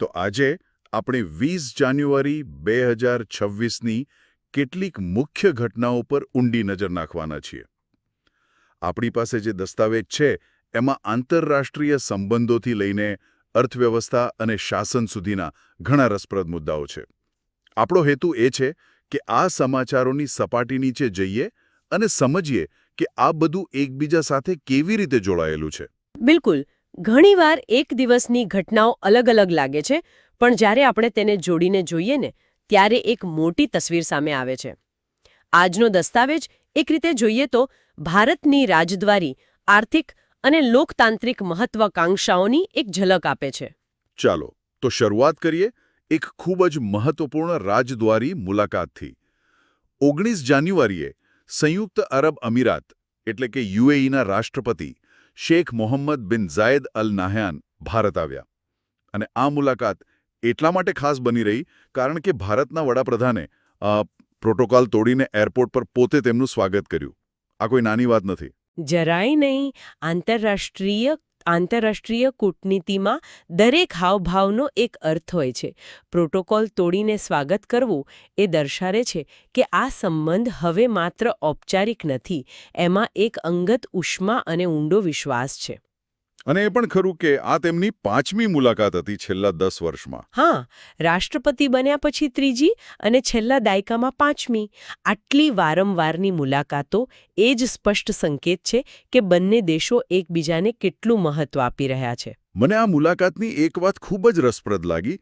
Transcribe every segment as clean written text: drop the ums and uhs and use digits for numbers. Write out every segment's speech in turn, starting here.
તો આજે આપણે 20 જાન્યુઆરી 2026ની કેટલીક મુખ્ય ઘટનાઓ પર ઊંડી નજર નાખવાના છીએ. આપણી પાસે જે દસ્તાવેજ છે એમાં આંતરરાષ્ટ્રીય સંબંધોથી લઈને અર્થવ્યવસ્થા અને શાસન સુધીના ઘણા રસપ્રદ મુદ્દાઓ છે. આપણો હેતુ એ છે કે આ સમાચારોની સપાટી નીચે જઈએ અને સમજીએ કે આ બધું એકબીજા સાથે કેવી રીતે જોડાયેલું છે. બિલકુલ. ઘણીવાર એક દિવસની ઘટનાઓ અલગ અલગ લાગે છે, પણ જ્યારે આપણે તેને જોડીને જોઈએ ને ત્યારે એક મોટી તસવીર સામે આવે છે. આજનો દસ્તાવેજ એક રીતે જોઈએ તો ભારતની રાજદ્વારી, આર્થિક અને લોકતાંત્રિક મહત્વાકાંક્ષાઓની એક ઝલક આપે છે. ચાલો તો શરૂઆત કરીએ એક ખૂબ જ મહત્વપૂર્ણ રાજદ્વારી મુલાકાતથી. 19 જાન્યુઆરીએ સંયુક્ત અરબ અમીરાત એટલે કે યુએઈના રાષ્ટ્રપતિ શેખ મોહમ્મદ બિન ઝાયદ અલ નાહયાન ભારત આવ્યા. અને આ મુલાકાત એટલા માટે ખાસ બની રહી કારણ કે ભારતના વડાપ્રધાને પ્રોટોકોલ તોડીને એરપોર્ટ પર પોતે તેમનું સ્વાગત કર્યું. આ કોઈ નાની વાત નથી. જરાય નહીં. આંતરરાષ્ટ્રીય કૂટનીતિમાં દરેક હાવભાવનો એક અર્થ હોય છે. પ્રોટોકોલ તોડીને સ્વાગત કરવું એ દર્શાવે છે કે આ સંબંધ હવે માત્ર ઔપચારિક નથી, એમાં એક અંગત ઉષ્મા અને ઊંડો વિશ્વાસ છે. અને એ પણ ખરું કે આ તેમની 5મી મુલાકાત હતી છેલ્લા 10 વર્ષમાં. હા, રાષ્ટ્રપતિ બન્યા પછી 3જી અને છેલ્લા દાયકામાં 5મી. આટલી વારંવારની મુલાકાતો એ જ સ્પષ્ટ સંકેત છે કે બંને દેશો એકબીજાને કેટલું મહત્વ આપી રહ્યા છે. મને આ મુલાકાતની એક વાત ખૂબ જ રસપ્રદ લાગી,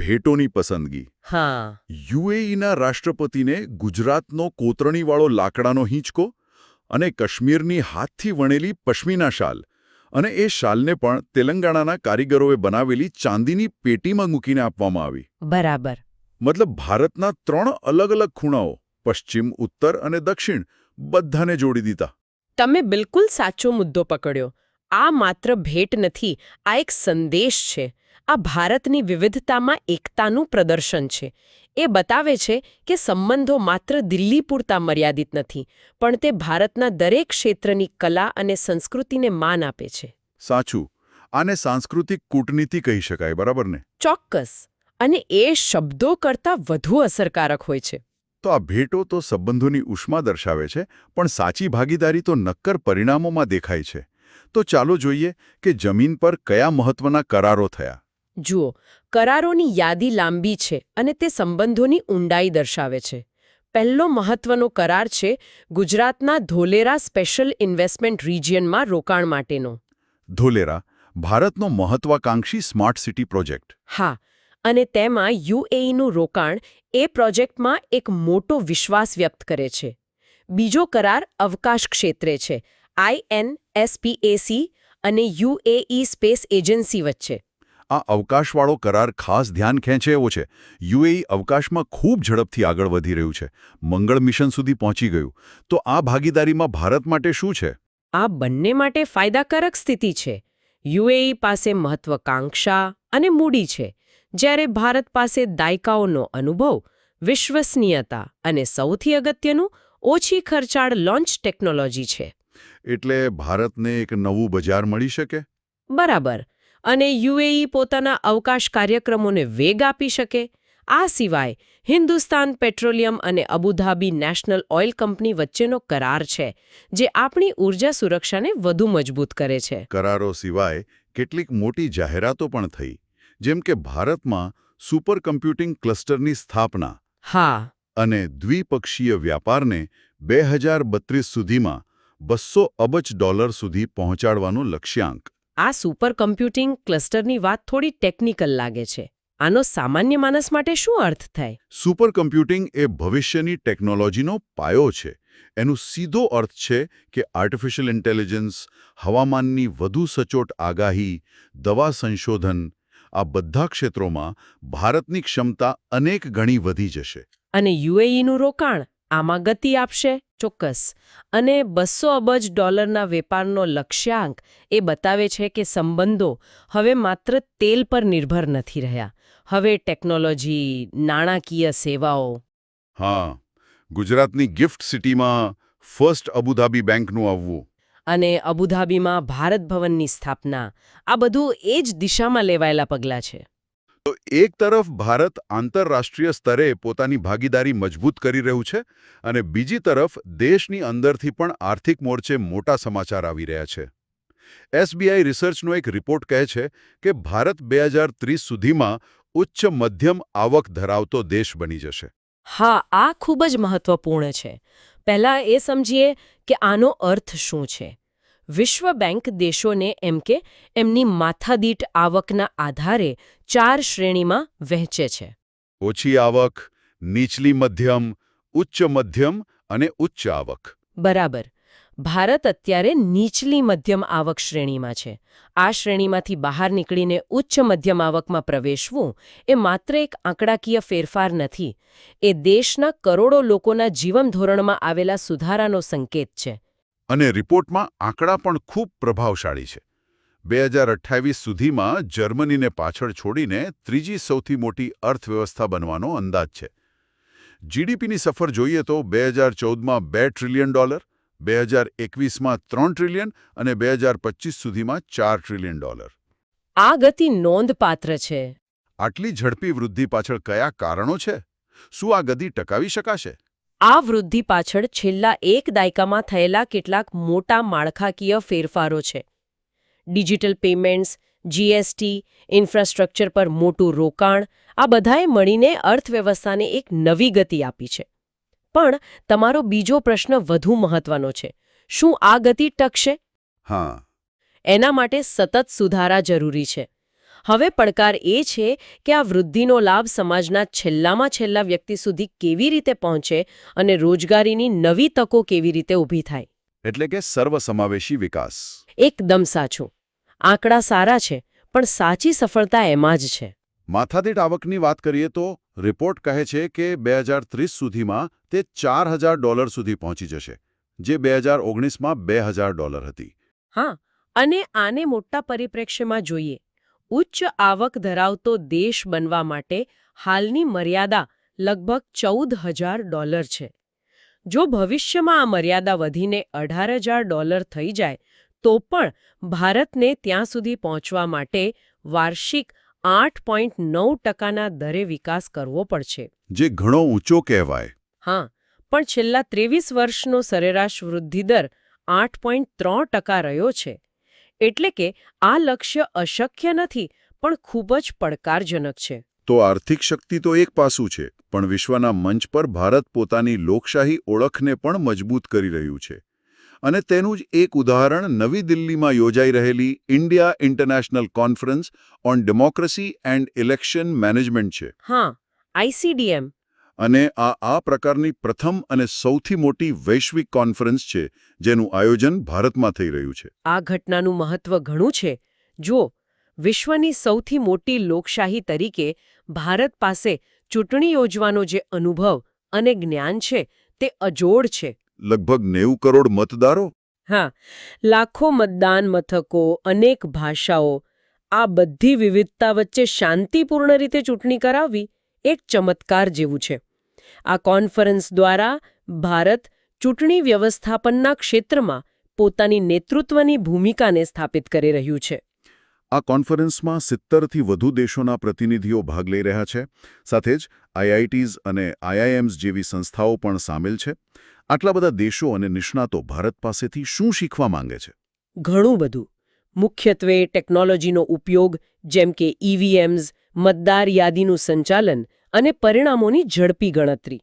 ભેટોની પસંદગી. હા. યુએઈના રાષ્ટ્રપતિને ગુજરાતનો કોતરણીવાળો લાકડાનો હિંચકો અને કાશ્મીરની હાથથી વણેલી પશ્મિના શાલ અને એ શાલને પણ તેલંગાણાના કારીગરોએ બનાવેલી ચાંદીની પેટીમાં મૂકીને આપવામાં આવી. બરાબર. મતલબ ભારતના 3 અલગ અલગ ખૂણાઓ પશ્ચિમ, ઉત્તર અને દક્ષિણ બધાને જોડી દીધા. તમે બિલકુલ સાચો મુદ્દો પકડ્યો. આ માત્ર ભેટ નથી, આ એક સંદેશ છે. આ ભારતની વિવિધતામાં એકતાનું પ્રદર્શન છે. એ બતાવે છે કે સંબંધો માત્ર દિલ્હી પૂરતા મર્યાદિત નથી, પણ તે ભારતના દરેક ક્ષેત્રની કલા અને સંસ્કૃતિને માન આપે છે. સાચું. આને સાંસ્કૃતિક કૂટનીતિ કહી શકાય, બરાબર ને? ચોક્કસ. અને એ શબ્દો કરતાં વધુ અસરકારક હોય છે. તો આ ભેટો તો સંબંધોની ઉષ્મા દર્શાવે છે, પણ સાચી ભાગીદારી તો નક્કર પરિણામોમાં દેખાય છે. તો ચાલો જોઈએ કે જમીન પર કયા મહત્વના કરારો થયા. જુઓ, કરારોની યાદી લાંબી છે અને તે સંબંધોની ઊંડાઈ દર્શાવે છે. પહેલો મહત્વનો કરાર છે ગુજરાતના ધોલેરા સ્પેશિયલ ઇન્વેસ્ટમેન્ટ રિજિયનમાં રોકાણ માટેનો. ધોલેરા, ભારતનો મહત્વાકાંક્ષી સ્માર્ટ સિટી પ્રોજેક્ટ. હા, અને તેમાં યુએઈનું રોકાણ એ પ્રોજેક્ટમાં એક મોટો વિશ્વાસ વ્યક્ત કરે છે. બીજો કરાર અવકાશ ક્ષેત્રે છે, INSPAC અને યુએઈ સ્પેસ એજન્સી વચ્ચે. આ અવકાશવાળો કરાર ખાસ ધ્યાન ખેંચે એવો છે. યુએઈ અવકાશમાં ખૂબ ઝડપથી આગળ વધી રહ્યું છે. મંગળ મિશન સુધી પહોંચી ગયું. તો આ ભાગીદારીમાં ભારત માટે શું છે? આ બંને માટે ફાયદાકારક સ્થિતિ છે. યુએઈ પાસે મહત્વાકાંક્ષા અને મૂડી છે, જ્યારે ભારત પાસે દાયકાઓનો અનુભવ, વિશ્વસનીયતા અને સૌથી અગત્યનું ઓછી ખર્ચાળ લોન્ચ ટેકનોલોજી છે. એટલે ભારતને એક નવું બજાર મળી શકે? બરાબર. અને યુએઈ પોતાના અવકાશ કાર્યક્રમોને વેગ આપી શકે. આ સિવાય હિન્દુસ્તાન પેટ્રોલિયમ અને અબુધાબી નેશનલ ઓઇલ કંપની વચ્ચેનો કરાર છે, જે આપણી ઊર્જા સુરક્ષાને વધુ મજબૂત કરે છે. કરારો સિવાય કેટલીક મોટી જાહેરાતો પણ થઈ, જેમ કે ભારતમાં સુપર કમ્પ્યુટિંગ ક્લસ્ટરની સ્થાપના. હા. અને દ્વિપક્ષીય વ્યાપારને 2032 સુધીમાં $200 અબજ સુધી પહોંચાડવાનો લક્ષ્યાંક. આ સુપર કમ્પ્યુટિંગ ક્લસ્ટરની વાત થોડી ટેકનિકલ લાગે છે. આનો સામાન્ય માણસ માટે શું અર્થ થાય? સુપર કમ્પ્યુટિંગ એ ભવિષ્યની ટેકનોલોજીનો પાયો છે. એનો સીધો અર્થ છે કે આર્ટિફિશિયલ ઇન્ટેલિજન્સ, હવામાનની વધુ સચોટ આગાહી, દવા સંશોધન, આ બધા ક્ષેત્રોમાં ભારતની ક્ષમતા અનેક ગણી વધી જશે. અને યુએઈનું રોકાણ આમાં ગતિ આપશે. ચોક્કસ. અને $200 અબજ વેપારનો લક્ષ્યાંક એ બતાવે છે કે સંબંધો હવે માત્ર તેલ પર નિર્ભર નથી રહ્યા. હવે ટેકનોલોજી, નાણાકીય સેવાઓ. હા, ગુજરાતની ગિફ્ટ સિટીમાં ફર્સ્ટ અબુધાબી બેંકનું આવવું અને અબુધાબીમાં ભારત ભવનની સ્થાપના, આ બધું એ જ દિશામાં લેવાયેલા પગલાં છે. તો એક તરફ ભારત આંતરરાષ્ટ્રીય સ્તરે પોતાની ભાગીદારી મજબૂત કરી રહ્યું છે અને બીજી તરફ દેશની અંદરથી પણ આર્થિક મોરચે મોટા સમાચાર આવી રહ્યા છે. SBI રિસર્ચનો એક રિપોર્ટ કહે છે કે ભારત 2030 સુધીમાં ઉચ્ચ મધ્યમ આવક ધરાવતો દેશ બની જશે. હા, આ ખૂબ જ મહત્વપૂર્ણ છે. પહેલા એ સમજીએ કે આનો અર્થ શું છે. વિશ્વ બેંક દેશોને એમ કે એમની માથાદીઠ આવકના આધારે 4 શ્રેણીમાં વહેંચે છે. ઓછી આવક, નીચલી મધ્યમ, ઉચ્ચ મધ્યમ અને ઉચ્ચ આવક. બરાબર. ભારત અત્યારે નીચલી મધ્યમ આવક શ્રેણીમાં છે. આ શ્રેણીમાંથી બહાર નીકળીને ઉચ્ચ મધ્યમ આવકમાં પ્રવેશવું એ માત્ર એક આંકડાકીય ફેરફાર નથી. એ દેશના કરોડો લોકોના જીવનધોરણમાં આવેલા સુધારાનો સંકેત છે. અને રિપોર્ટમાં આંકડા પણ ખૂબ પ્રભાવશાળી છે. 2028 સુધીમાં જર્મનીને પાછળ છોડીને ત્રીજી સૌથી મોટી અર્થવ્યવસ્થા બનવાનો અંદાજ છે. જીડીપીની સફર જોઈએ તો 2014માં $2 ટ્રિલિયન, 2021માં $3 ટ્રિલિયન અને 2025 સુધીમાં $4 ટ્રિલિયન. આ ગતિ નોંધપાત્ર છે. આટલી ઝડપી વૃદ્ધિ પાછળ કયા કારણો છે? શું આ ગતિ ટકાવી શકાશે? આ વૃદ્ધિ પાછળ છેલ્લા એક દાયકામાં થયેલા કેટલાક મોટા માળખાકીય ફેરફારો છે. ડિજિટલ પેમેન્ટ્સ, જીએસટી, ઇન્ફ્રાસ્ટ્રક્ચર પર મોટું રોકાણ, આ બધાએ મળીને અર્થવ્યવસ્થાને એક નવી ગતિ આપી છે. પણ તમારો બીજો પ્રશ્ન વધુ મહત્વનો છે. શું આ ગતિ ટકશે? હા. એના માટે સતત સુધારા જરૂરી છે. હવે પડકાર એ છે કે આ વૃદ્ધિનો લાભ સમાજના છેલ્લામાં છેલ્લા વ્યક્તિ સુધી કેવી રીતે પહોંચે અને રોજગારીની નવી તકો કેવી રીતે ઊભી થાય. એટલે કે સર્વસમાવેશી વિકાસ. એકદમ સાચું. આંકડા સારા છે, પણ સાચી સફળતા એમાં જ છે. માથાદીઠ આવકની વાત કરીએ તો રિપોર્ટ કહે છે કે 2030 સુધીમાં તે $4,000 સુધી પહોંચી જશે, જે 2019માં $2,000 હતી. હા, અને આને મોટા પરિપ્રેક્ષ્યમાં જોઈએ. ઉચ્ચ આવક ધરાવતો દેશ બનવા માટે હાલની મર્યાદા લગભગ $14,000 છે. જો ભવિષ્યમાં આ મર્યાદા વધીને $18,000 થઈ જાય તો પણ ભારતને ત્યાં સુધી પહોંચવા માટે વાર્ષિક 8.9%ના દરે વિકાસ કરવો પડશે. જે ઘણો ઊંચો કહેવાય. હા, પણ છેલ્લા 23 વર્ષનો સરેરાશ વૃદ્ધિદર 8.3% રહ્યો છે. એટલે કે આ લક્ષ્ય અશક્ય નથી, પણ ખૂબ જ પડકારજનક છે. તો આર્થિક શક્તિ તો એક પાસું છે, પણ વિશ્વના મંચ પર ભારત પોતાની લોકશાહી ઓળખને પણ મજબૂત કરી રહ્યું છે. અને તેનું જ એક ઉદાહરણ નવી દિલ્હીમાં યોજાઈ રહેલી India international conference on democracy and election management છે. હા, ICDM. અને આ પ્રકારની પ્રથમ અને સૌથી મોટી વૈશ્વિક કોન્ફરન્સ છે જેનું આયોજન ભારતમાં થઈ રહ્યું છે. આ ઘટનાનું મહત્વ ઘણું છે. જો વિશ્વની સૌથી મોટી લોકશાહી તરીકે ભારત પાસે ચૂંટણી યોજવાનો જે અનુભવ અને જ્ઞાન છે તે અજોડ છે. લગભગ 90 કરોડ મતદારો. હા, લાખો મતદાન મથકો, અનેક ભાષાઓ, આ બધી વિવિધતા વચ્ચે શાંતિપૂર્ણ રીતે ચૂંટણી કરાવવી એક ચમત્કાર જેવું છે. આ કોન્ફરન્સ દ્વારા ભારત ચૂંટણી વ્યવસ્થાપનના ક્ષેત્રમાં પોતાની નેતૃત્વની ભૂમિકાને સ્થાપિત કરી રહ્યું છે. આ કોન્ફરન્સમાં 70થી વધુ દેશોના પ્રતિનિધિઓ ભાગ લઈ રહ્યા છે. સાથે જ IITs અને IIMs જેવી સંસ્થાઓ પણ સામેલ છે. આટલા બધા દેશો અને નિષ્ણાતો ભારત પાસેથી શું શીખવા માંગે છે? ઘણું બધું. મુખ્યત્વે ટેકનોલોજીનો ઉપયોગ, જેમ કે EVMs, મતદાર યાદીનું સંચાલન અને પરિણામોની ઝડપી ગણતરી.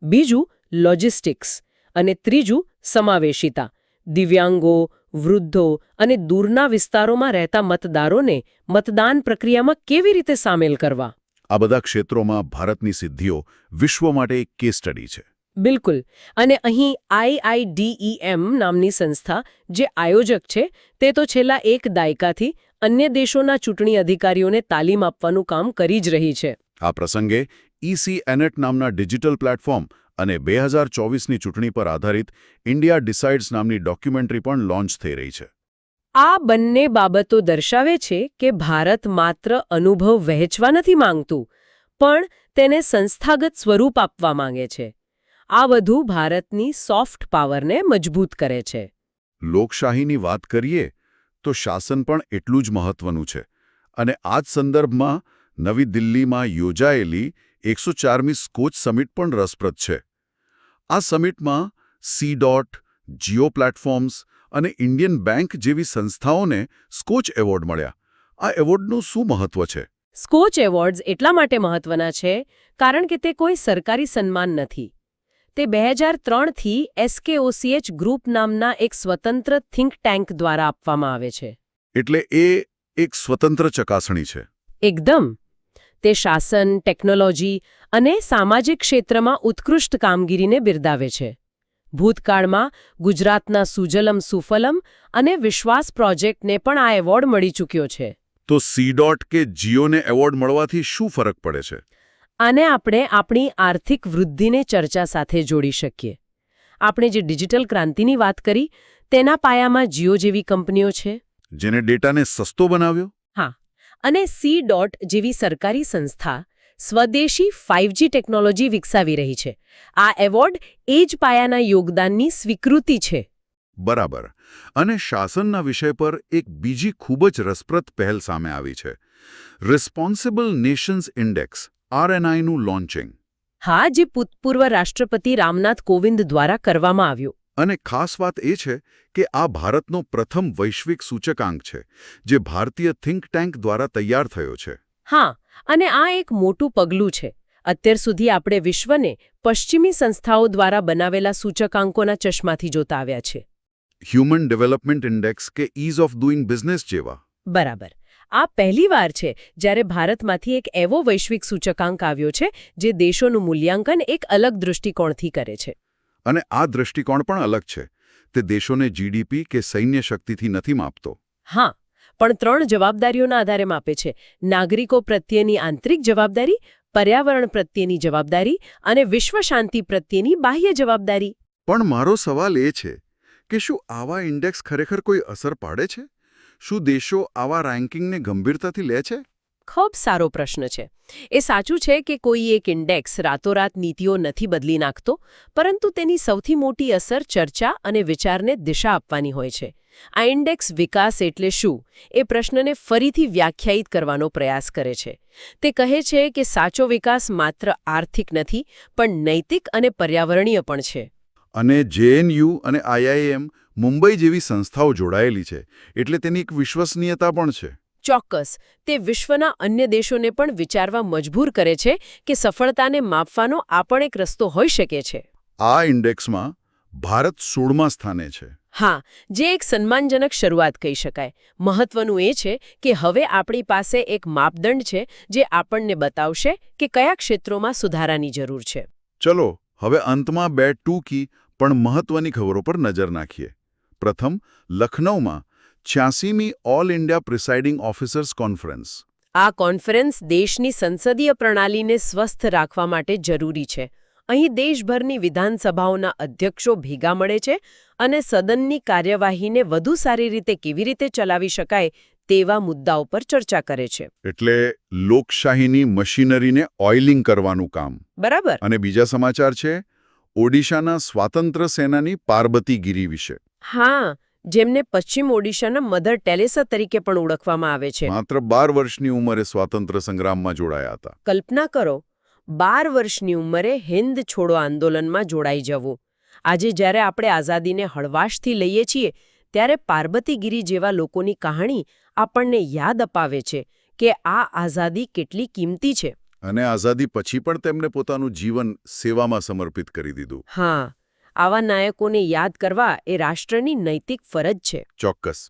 બીજું લોજિસ્ટિક્સ. અને ત્રીજું સમાવેશિતા. દિવ્યાંગો, વૃદ્ધો અને દૂરના વિસ્તારોમાં રહેતા મતદારોને મતદાન પ્રક્રિયામાં કેવી રીતે સામેલ કરવા. આ બધા ક્ષેત્રોમાં ભારતની સિદ્ધિઓ વિશ્વ માટે એક કેસ સ્ટડી છે. બિલકુલ. અને અહીં IIDEM નામની સંસ્થા જે આયોજક છે તે તો છેલ્લા એક દાયકાથી અન્ય દેશોના ચૂંટણી અધિકારીઓને તાલીમ આપવાનું કામ કરી જ રહી છે. આ પ્રસંગે ECANET નામના ડિજિટલ પ્લેટફોર્મ અને 2024ની ચૂંટણી પર આધારિત ઇન્ડિયા ડિસાઇડ્સ નામની ડોક્યુમેન્ટરી પણ લોન્ચ થઈ રહી છે. આ બંને બાબતો દર્શાવે છે કે ભારત માત્ર અનુભવ વહેંચવા નથી માંગતું, પણ તેને સંસ્થાગત સ્વરૂપ આપવા માંગે છે. આ બધું ભારતની સોફ્ટ પાવરને મજબૂત કરે છે. લોકશાહીની વાત કરીએ તો શાસન પણ એટલું જ મહત્વનું છે. અને આ જ સંદર્ભમાં નવી દિલ્હીમાં યોજાયેલી 104મી સ્કોચ સમિટ પણ રસપ્રદ છે. આ સમિટમાં C.DOT, જીઓ પ્લેટફોર્મ્સ અને ઇન્ડિયન બેંક જેવી સંસ્થાઓને સ્કોચ એવોર્ડ મળ્યા. આ એવોર્ડનું શું મહત્વ છે? સ્કોચ એવોર્ડ્સ એટલા માટે મહત્વના છે કારણ કે તે કોઈ સરકારી સન્માન નથી. તે 2003થી SKOCH ગ્રુપ નામના એક સ્વતંત્ર થિંક ટેન્ક દ્વારા આપવામાં આવે છે. એટલે એ એક સ્વતંત્ર ચકાસણી છે. એકદમ. તે શાસન, ટેકનોલોજી અને સામાજિક ક્ષેત્રમાં ઉત્કૃષ્ટ કામગીરીને બિરદાવે છે. ભૂતકાળમાં ગુજરાતના સુજલમ સુફલમ અને વિશ્વાસ પ્રોજેક્ટને પણ આ એવોર્ડ મળી ચૂક્યો છે. તો C.DOT કે જીઓને એવોર્ડ મળવાથી શું ફરક પડે છે? આને આપણે આપણી આર્થિક વૃદ્ધિને ચર્ચા સાથે જોડી શકીએ. આપણે જે ડિજિટલ ક્રાંતિની વાત કરી તેના પાયામાં જીઓ જેવી કંપનીઓ છે, જેને ડેટાને સસ્તો બનાવ્યો. હા, અને C.DOT જેવી સરકારી સંસ્થા સ્વદેશી 5G ટેકનોલોજી વિકસાવી રહી છે. આ એવોર્ડ એ જ પાયાના યોગદાનની સ્વીકૃતિ છે. બરાબર. અને શાસનના વિષય પર એક બીજી ખૂબ જ રસપ્રદ પહેલ સામે આવી છે. રિસ્પોન્સિબલ નેશન્સ ઇન્ડેક્સ RNIનું લોન્ચિંગ. હા, જે ભૂતપૂર્વ રાષ્ટ્રપતિ રામનાથ કોવિંદ દ્વારા કરવામાં આવ્યું. અને ખાસ વાત એ છે કે આ ભારતનો પ્રથમ વૈશ્વિક સૂચકાંક છે જે ભારતીય થિંક ટેન્ક દ્વારા તૈયાર થયો છે. હા, અને આ એક મોટું પગલું છે. અત્યાર સુધી આપણે વિશ્વને પશ્ચિમી સંસ્થાઓ દ્વારા બનાવેલા સૂચકાંકોના ચશ્માથી જોતા આવ્યા છે. હ્યુમન ડેવલપમેન્ટ ઇન્ડેક્સ કે ઇઝ ઓફ ડુઇંગ બિઝનેસ જેવા. બરાબર. આ પહેલીવાર છે જ્યારે ભારતમાંથી એક એવો વૈશ્વિક સૂચકાંક આવ્યો છે જે દેશોનું મૂલ્યાંકન એક અલગ દૃષ્ટિકોણથી કરે છે. અને આ દૃષ્ટિકોણ પણ અલગ છે. તે દેશોને GDP કે સૈન્ય શક્તિથી નથી માપતો. હા, પણ 3 જવાબદારીઓના આધારે માપે છે: નાગરિકો પ્રત્યેની આંતરિક જવાબદારી, પર્યાવરણ પ્રત્યેની જવાબદારી અને વિશ્વ શાંતિ પ્રત્યેની બાહ્ય જવાબદારી. પણ મારો સવાલ એ છે કે શું આવા ઇન્ડેક્સ ખરેખર કોઈ અસર પાડે છે? શું દેશો આવા રેન્કિંગને ગંભીરતાથી લે છે? ખૂબ સારો પ્રશ્ન છે. એ સાચું છે કે કોઈ એક ઇન્ડેક્સ રાતોરાત નીતિઓ નથી બદલી નાખતો, પરંતુ તેની સૌથી મોટી અસર ચર્ચા અને વિચારને દિશા આપવાની હોય છે. આ ઇન્ડેક્સ વિકાસ એટલે શું એ પ્રશ્નને ફરીથી વ્યાખ્યાયિત કરવાનો પ્રયાસ કરે છે. તે કહે છે કે સાચો વિકાસ માત્ર આર્થિક નથી, પણ નૈતિક અને પર્યાવરણીય પણ છે. અને JNU અને IIM મુંબઈ જેવી સંસ્થાઓ જોડાયેલી છે, એટલે તેની એક વિશ્વસનીયતા પણ છે. ચોક્કસ. તે વિશ્વના અન્ય દેશોને પણ વિચારવા મજબૂર કરે છે કે સફળતાને માપવાનો આ પણ એક રસ્તો હોઈ શકે છે. આ ઇન્ડેક્સમાં ભારત 16મા સ્થાને છે. હા, જે એક સન્માનજનક શરૂઆત કહી શકાય. મહત્વનું એ છે કે હવે આપણી પાસે એક માપદંડ છે જે આપણને બતાવશે કે કયા ક્ષેત્રોમાં સુધારાની જરૂર છે. ચલો હવે અંતમાં 2 ટૂંકી પણ મહત્વની ખબરો પર નજર નાખીએ. પ્રથમ, લખનૌમાં 86મી all India presiding officers conference. આ કોન્ફરન્સ દેશની સંસદીય પ્રણાલીને સ્વસ્થ રાખવા માટે જરૂરી છે. અહીં દેશભરની વિધાનસભાઓના અધ્યક્ષો ભેગા મળે છે અને સદનની કાર્યવાહીને વધુ સારી રીતે કેવી રીતે ચલાવી શકાય તેવા મુદ્દાઓ પર ચર્ચા કરે છે. એટલે લોકશાહીની મશીનરીને ઓઇલિંગ કરવાનું કામ. બરાબર. અને બીજા સમાચાર છે ઓડિશાના સ્વાતંત્ર્ય સેનાની પાર્બતીગીરી વિશે. હા, જેમને પશ્ચિમ ઓડિશાના મધર ટેરેસા તરીકે પણ ઓળખવામાં આવે છે. માત્ર 12 વર્ષની ઉંમરે સ્વાતંત્ર્ય સંગ્રામમાં જોડાયા હતા. કલ્પના કરો, 12 વર્ષની ઉંમરે હિન્દ છોડો આંદોલનમાં જોડાઈ જવું. આજે જ્યારે આપણે આઝાદીને હળવાશથી લઈએ છીએ, ત્યારે પાર્બતીગીરી જેવા લોકોની કહાણી આપણને યાદ અપાવે છે કે આ આઝાદી કેટલી કિંમતી છે. અને આઝાદી પછી પણ તેમણે પોતાનું જીવન સેવામાં સમર્પિત કરી દીધું. હા, આવા નાયકોને યાદ કરવા એ રાષ્ટ્રની નૈતિક ફરજ છે. ચોક્કસ.